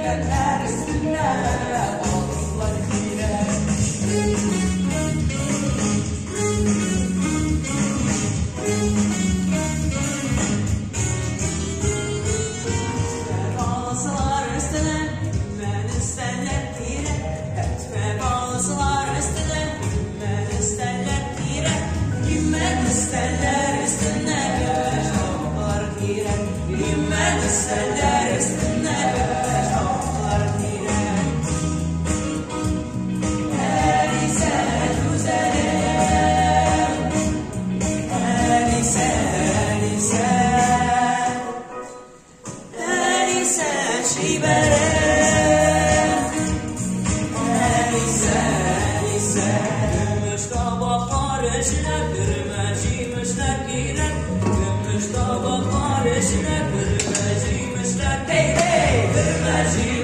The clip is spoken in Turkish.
girenler üstüne aldılar yine. Bağlasılar üstüne, ben isterler yine. Etme bağlasılar üstüne, ben isterler yine. Gümmen isterler üstüne, göğeş oklar yine. Gümmen isterler üstüne, göğeş oklar yine. Her ise güzelim, her ise, her ise, her ise şiberim, her ise, her ise. Gümüş tabaklar eşine, kırmacıymışlar yine. Gümüş tabaklar eşine, kırmacıymışlar, hey hey, kırmacı.